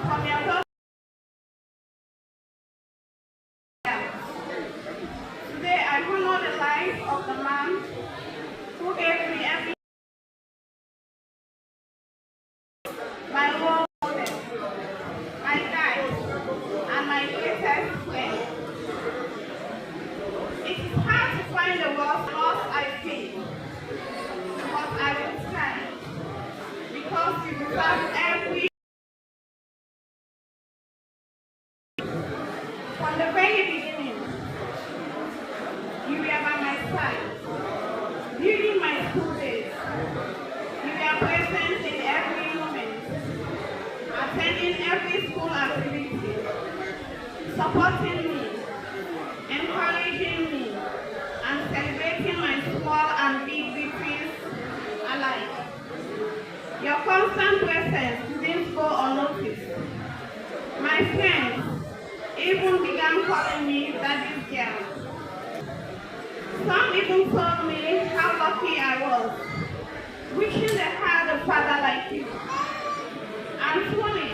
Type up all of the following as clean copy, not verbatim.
from your daughter. Today I honor the life of the man who gave me every my role model, my guide, and my greatest friend. It is hard to find the words I feel, but I will stand because you deserve every. From the very beginning, you were by my side. During my school days, you were present in every moment, attending every school activity, supporting me, encouraging me, and celebrating my small and big victories alike. Your constant presence didn't go unnoticed. My friends even began calling me Daddy's girl. Some even told me how lucky I was, wishing they had a father like you. And truly,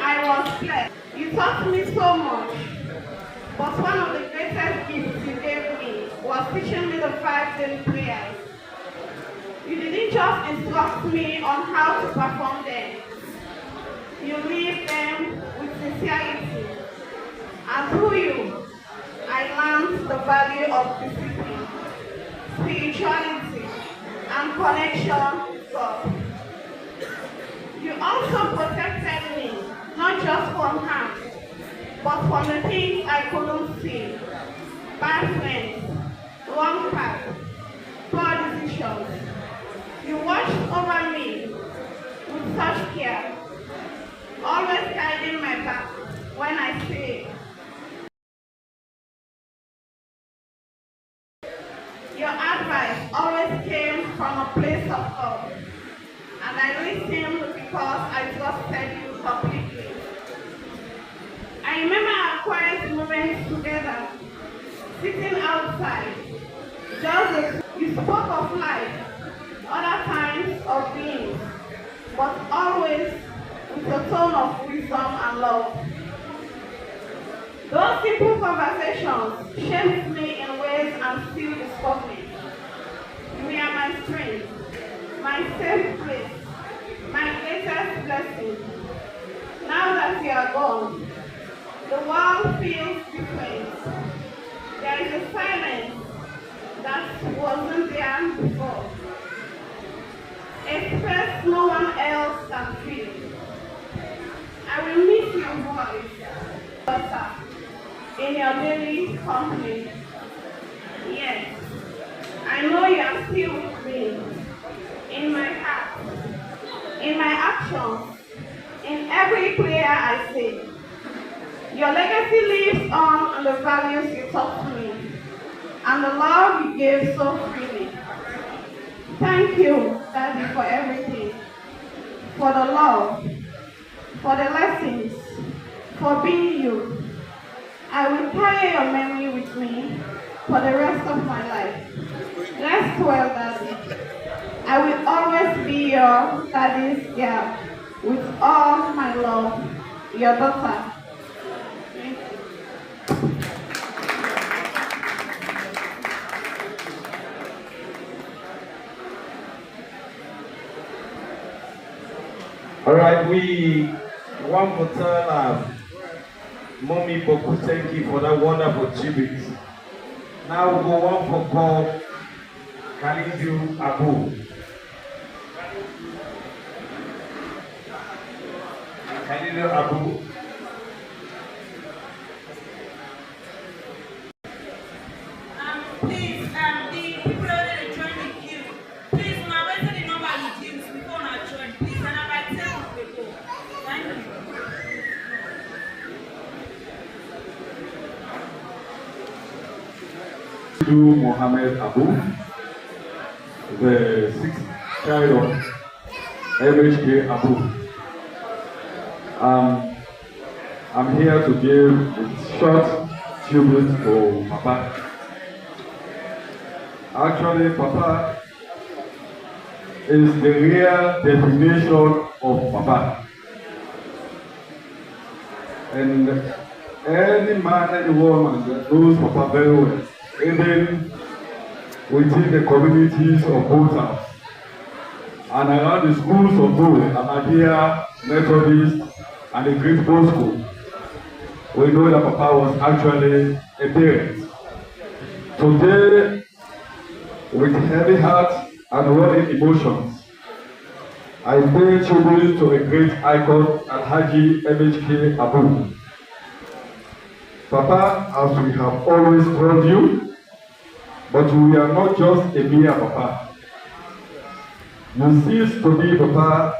I was blessed. You taught me so much, but one of the greatest gifts you gave me was teaching me the 5 daily prayers. You didn't just instruct me on how to perform them. You lived them with sincerity. And through you, I learned the value of discipline, spirituality, and connection with God. You also protected me, not just from harm, but from the things I couldn't see. Bad friends, wrong path, poor decisions. You watched over me with such care, always guiding my back when I say. Your advice always came from a place of love, and I listened because I trusted you completely. I remember our quiet moments together, sitting outside. You spoke of life, other times of being, but always with a tone of wisdom and love. Those simple conversations shaped me in ways I'm still discovering. You are my strength, my safe place, my greatest blessing. Now that you are gone, the world feels different. There is a silence that wasn't there before. A space no one else can feel. I will miss your voice, daughter, in your daily company. Yes, I know you are still with me, in my heart, in my actions, in every prayer I say. Your legacy lives on in the values you taught me, and the love you gave so freely. Thank you, Daddy, for everything, for the love, for the lessons, for being you. I will carry your memory with me for the rest of my life. Rest well, Daddy. I will always be your daddy's girl. With all my love, your daughter. All right, we want to tell Mommy Boku, thank you for that wonderful tribute. Now we go on for call Kanu Abu. Kanu Abu. Please, the people already join the queue. Please, when I wait the number you use before I join, please, and I might tell people. Thank you. Mohammed Abu, the 6th child of MHK Abu. I'm here to give a short tribute to Papa. Actually, Papa is the real definition of Papa. And any man, any woman that knows Papa very well, even within the communities of both towns and around the schools of both Ahmadiyya, Methodist, and the Great Bowl School, we know that Papa was actually a parent. Today, with heavy heart and rolling emotions, I pay tribute to a great icon, Alhaji MHK Abu. Papa, as we have always told you, but we are not just a mere Papa. You ceased to be Papa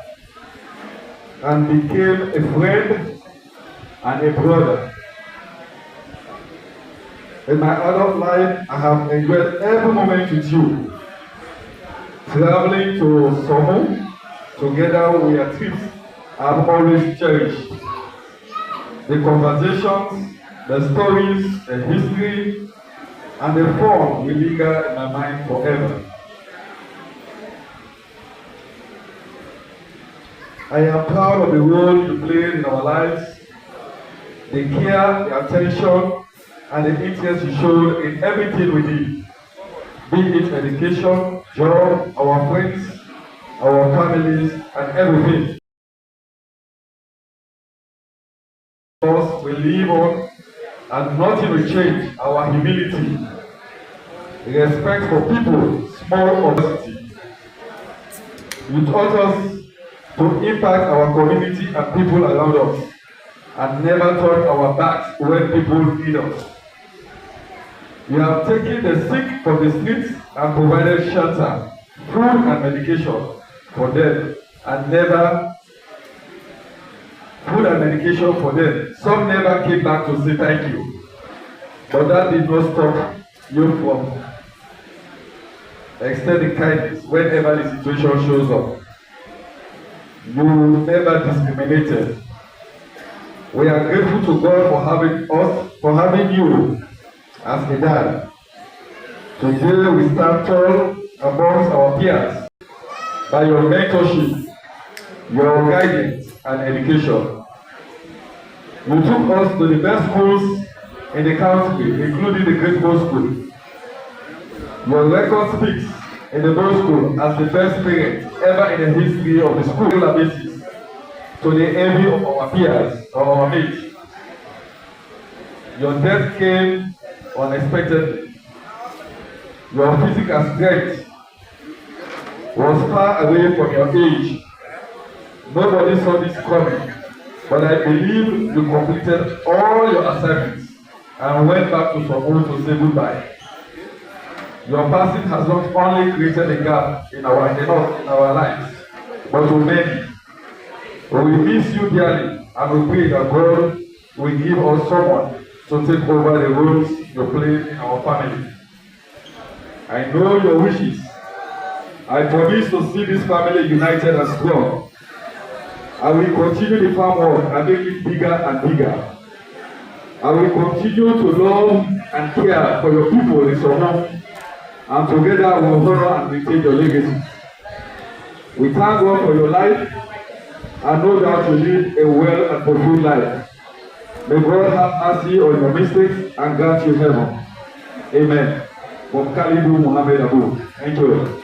and became a friend and a brother. In my adult life, I have enjoyed every moment with you. Traveling to Somo, together with your trips, I have always cherished. The conversations, the stories, the history, and the fun will linger in my mind forever. I am proud of the role you played in our lives, the care, the attention, and the interest you showed in everything we did, be it education, job, our friends, our families, and everything. Us will live on, and nothing will change our humility, respect for people, small or city. You taught us to impact our community and people around us, and never turn our backs when people need us. You have taken the sick from the streets and provided shelter, food and medication for them, and never food and medication for them. Some never came back to say thank you, but that did not stop you from extending kindness whenever the situation shows up. You never discriminated. We are grateful to God for having you as a dad. Today we stand tall amongst our peers by your mentorship, your guidance, and education. You took us to the best schools in the country, including the Great Bowl School. Your record speaks in the Bowl School as the best parent ever in the history of the school basis, to the envy of our peers or our mates. Your death came unexpectedly. Your physical strength was far away from your age. Nobody saw this coming, but I believe you completed all your assignments and went back to Somo to say goodbye. Your passing has not only created a gap in our lives, but to many. We will miss you dearly, and we pray that God will give us someone to take over the roles you play in our family. I know your wishes. I promise to see this family united and strong. I will continue the farm work and make it bigger and bigger. I will continue to love and care for your people in Somo, and together we will honor and maintain your legacy. We thank God for your life and know that you lead a well and fulfilled life. May God have mercy on your mistakes and grant you heaven. Amen. From Khalidu Muhammad Abu. Thank you.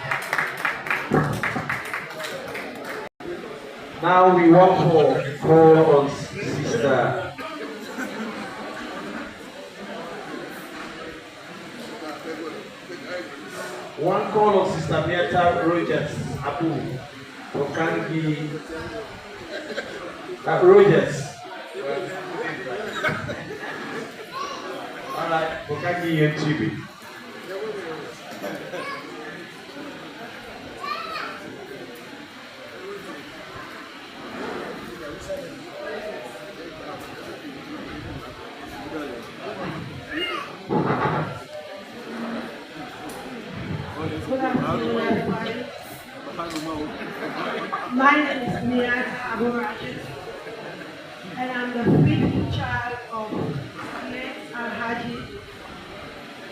Now we want for call on Sister one call on Sister Meta Rogers Abu from Kangi Rogers. Alright, for Kangi and Chibi. Good afternoon, everybody. My name is Miyata Aburajit, and I'm the fifth child of late Alhaji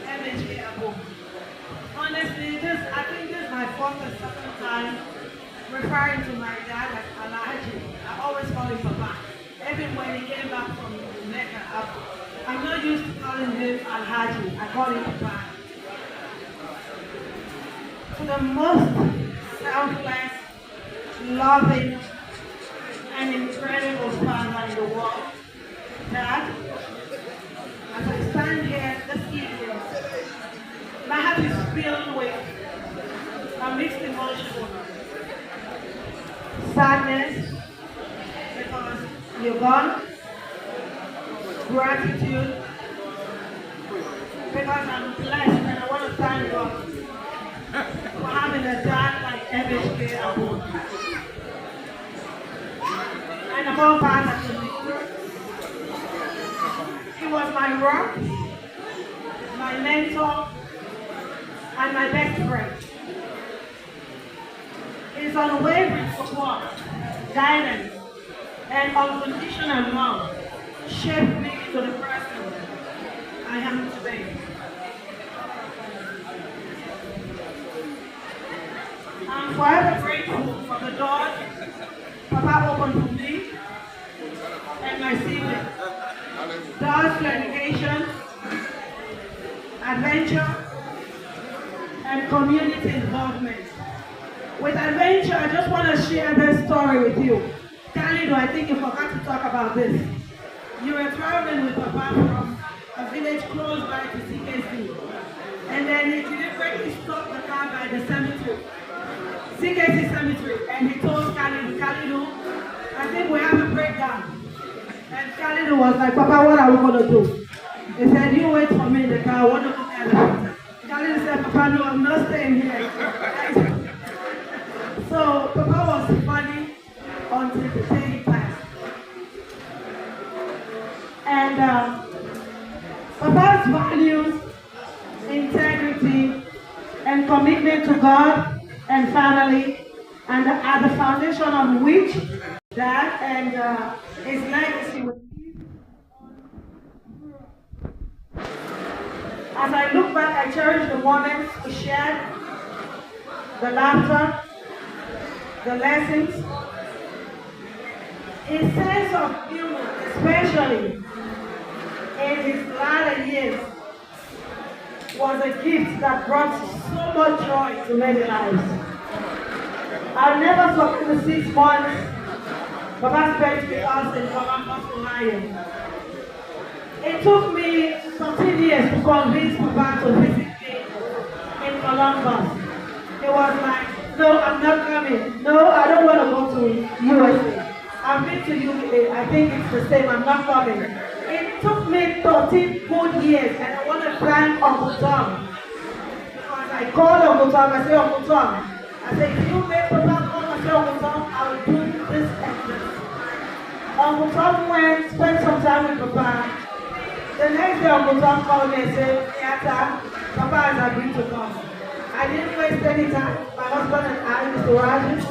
MHK Abu. Honestly, I think this is my fourth or second time referring to my dad as Alhaji. I always call him Papa. Even when he came back from I'm not used to calling him Alhaji. I call him Papa. To the most selfless, loving, and incredible father in the world, Dad, as I stand here this evening, my heart is filled with a mixed emotion. Sadness, because you're gone. Gratitude, because I'm blessed and I want to thank God for having a dad like MHK Abu. And above all, he was my rock, my mentor, and my best friend. His unwavering support, guidance, and unconditional love shaped me to the person I am today. I'm forever grateful for the doors Papa opened for me and my siblings. Doors to education, adventure, and community involvement. With adventure, I just want to share this story with you. Kanu, I think you forgot to talk about this. You were traveling with Papa from a village close by to CKC. And then he deliberately stopped the car by the cemetery, CKC cemetery, and he told Kanu, I think we have a breakdown. And Kanu was like, Papa, what are we going to do? He said, you wait for me in the car, I want to go to the Kanu said, Papa, no, I'm not staying here. So Papa was funny until the day he passed. And Papa's values, integrity, and commitment to God and family and are the foundation on which that and his legacy will live on. As I look back, I cherish the moments we shared, the laughter, the lessons. His sense of humor, especially in his latter years, was a gift that brought so much joy to many lives. I'll never forget the 6 months Papa spent with us in Columbus, Ohio. It took me 13 years to convince Papa to visit me in Columbus. It was like, no, I'm not coming. No, I don't want to go to USA. I've been to UK. I think it's the same. I'm not coming. It took me 13 good years, and I want to thank Uncle Tom. Because I called Uncle Tom, I said, Uncle Tom, I said, if you make Papa come, I said, Uncle Tom, I will do this and this. Uncle Tom went, spent some time with Papa. The next day, Uncle Tom called me and said, yeah, Papa has agreed to come. I didn't waste any time. My husband and I, Mr. Rajesh,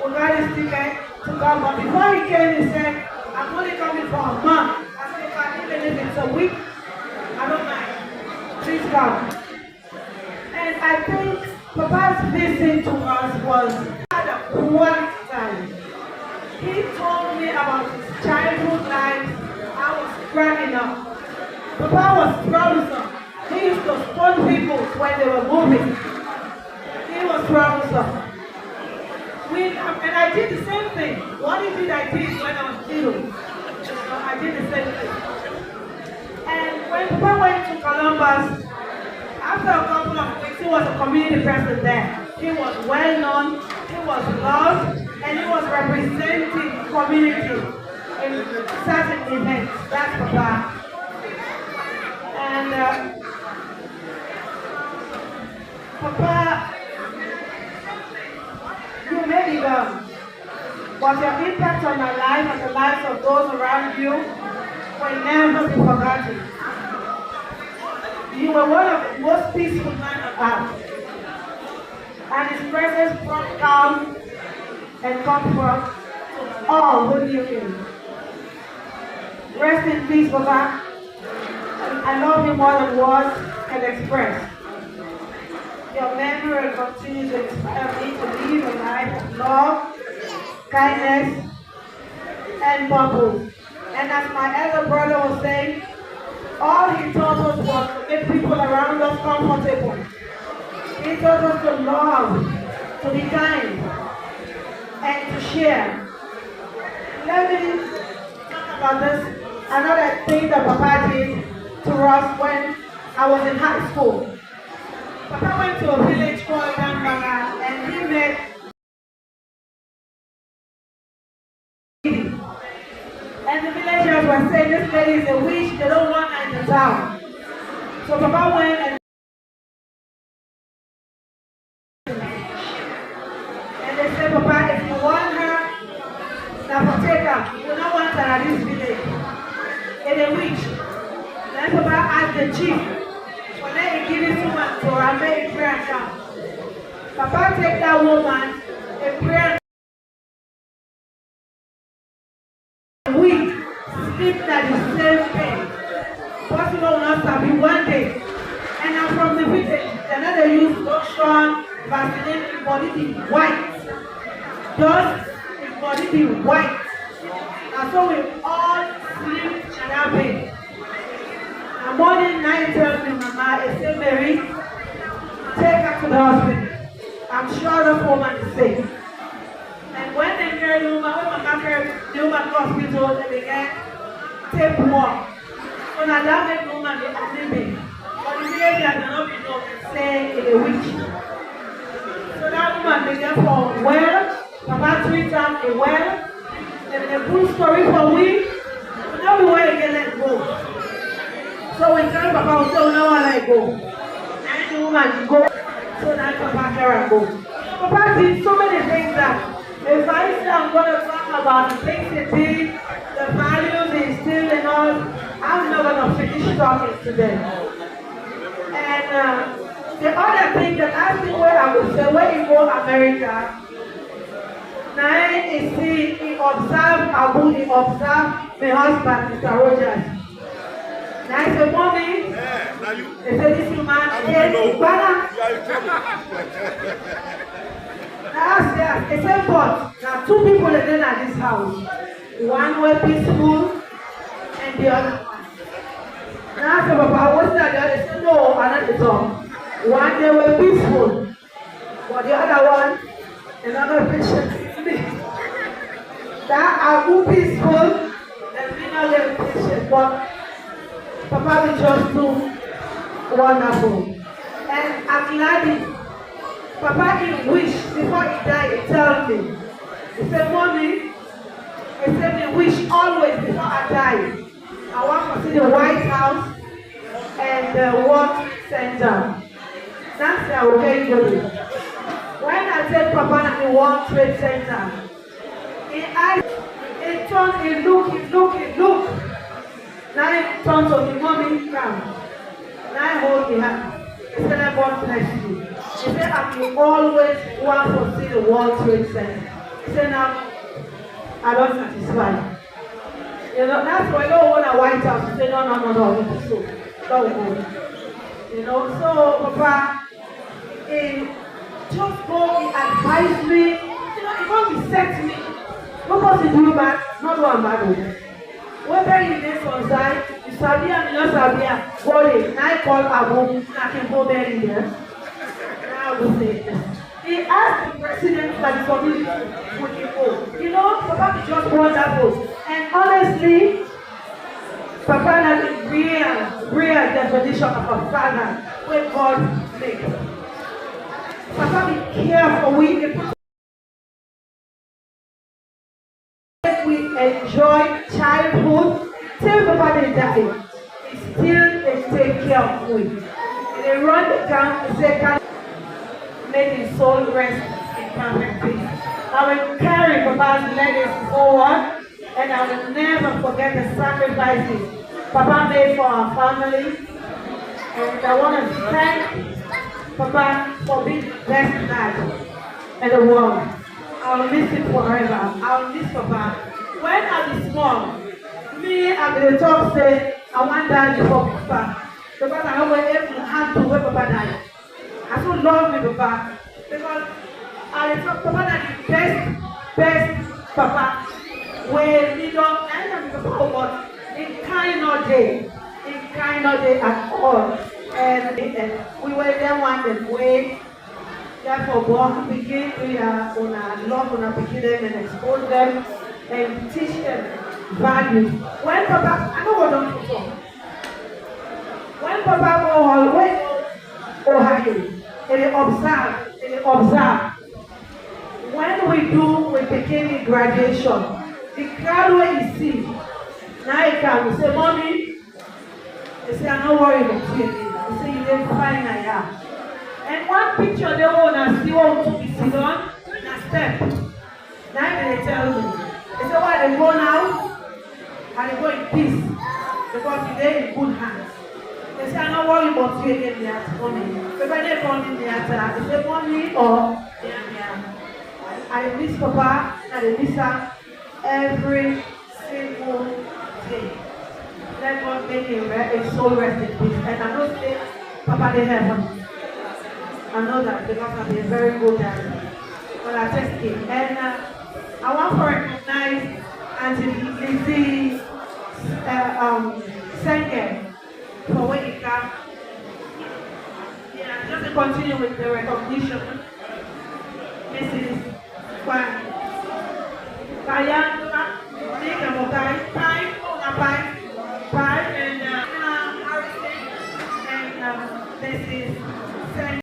we got his ticket to come. But before he came, he said, I'm only coming for a month. I said, even if it's a week, I don't mind. Please come. And I think Papa's visit to us was a quality time. He told me about his childhood life. I was cracking up. Papa was troublesome. He used to stone people when they were moving. He was troublesome. And I did the same thing. What is it I did when I was little? I did the same thing. And when Papa went to Columbus, after a couple of weeks, he was a community person there. He was well known, he was loved, and he was representing the community in certain events. That's Papa. And Papa, you may be gone, but your impact on my life and the lives of those around you will never be forgotten. You were one of the most peaceful men on earth, and his presence brought calm and comfort to all who knew him. Rest in peace, Papa. I love you more than words can express. Your memory will continue to inspire me to live a life of love, kindness, and purpose. And as my elder brother was saying, All he taught us was to make people around us comfortable. He taught us to love, to be kind, and to share. Let me talk about this. Another thing that Papa did to us when I was in high school. Papa went to a village called Kanu and he met and the villagers were saying this lady is a witch, they don't want her in the town. So Papa went and they said, Papa, if you want her, now take her. You don't want her at this village. It's a witch. Then Papa asked the chief, well, let me give it to her so I make a prayer camp. Papa take that woman, a prayer week, sleep at the same bed. Possible will not happy one day. And I'm from the village. Another use lotion, Vaseline, his body be white. Dust, his body be white. And so we all sleep in that bed. And morning 9 tells me, Mama, I say, Mary, take her to the hospital. I'm sure this woman is safe. And when they carry the woman, when Mama carried the woman to the hospital, they began take walk. So now that makes the woman be living. But the villagers cannot be known and say it's a witch. So that woman began for well, Papa treats her a well, and a good story for we. Now we want to get let go. So we tell Papa, we say, we don't want to let go. And the woman go. So now Papa carry her go. Papa did so many things that if I say I'm going to talk about the things he did, the values he instilled in us, I'm not going to finish talking today. And the other thing that I think where I would say, when you go to America, now is he observed Abu, he observed my husband, Mr. Rogers. Now I said, Mommy, he said, this woman, yes, brother. Now, it's a pot. Now, two people are then at this house. One were peaceful, and the other one. Now, I said, Papa, what's that? The other said, no, I'm not the top. One, they were peaceful, but the other one, another patient. That are who peaceful, and we not get patient, but Papa was just too wonderful. And I'm glad Papa didn't wish before he died, he told me. He said, Mommy, he said, me wish always before I die. I want to see the White House and the World Center. That's how okay good. When I said Papa in the World Trade Center, he turned, he looked. Now he turned to me, Mommy, come. Now I hold the hand. He said, God bless you. He said, I always want to see the World Trade Center. He said, now, I don't satisfy. You know, that's why I don't want a White House. He said, no, so don't go. You know, so Papa, he just go, he advised me. You know, he won't be set me. Because he do bad, not one bad. Whether you live on side, you sabia, you not sabia, go there. Now I call Abu, I can go there in there. He asked the president that the community would go. You know, Papa is just wonderful. And honestly, Papa has a real definition of a father when God makes. Papa be careful. We enjoy childhood till Papa didn't die. He still take care of we. They run the camp and say, Kanu, make his soul rest in perfect peace. I will carry Papa's legacy forward, and I will never forget the sacrifices Papa made for our family. And I want to thank Papa for being the best dad in the world. I'll miss him forever. I'll miss Papa. When I was small, me and the talk say, I want that before Papa. Because I know where every hand to where Papa died. I so love me, Papa. Because I thought Papa that the best Papa. Where he don't, I know Papa, but in kind of day. In kind of day at all. And we were there one day way. Therefore, God begin to love and begin them and expose them and teach them value. When Papa, I know what I'm talking. When Papa go hallway, Ohio, they observe. When we begin the graduation, the crowd where you see, now you can say, Mommy, they say, I'm not worried about you again. They say, you didn't find I am. And one picture they want to see what to be seen on, na step. Now they tell me, they say, why they go now? And they go in peace, because they're in good hands. They say, I'm not worried about you again, Mommy. But when they call me, they say, Mommy, or I miss Papa, and I miss her every single day. Let God make a soul rest in peace. And I know say, Papa, they have. I know that because I've been very good at but I just came. And I want to recognize Auntie Lizzie Senge for when you come. Yeah, just to continue with the recognition. Mrs. Kaya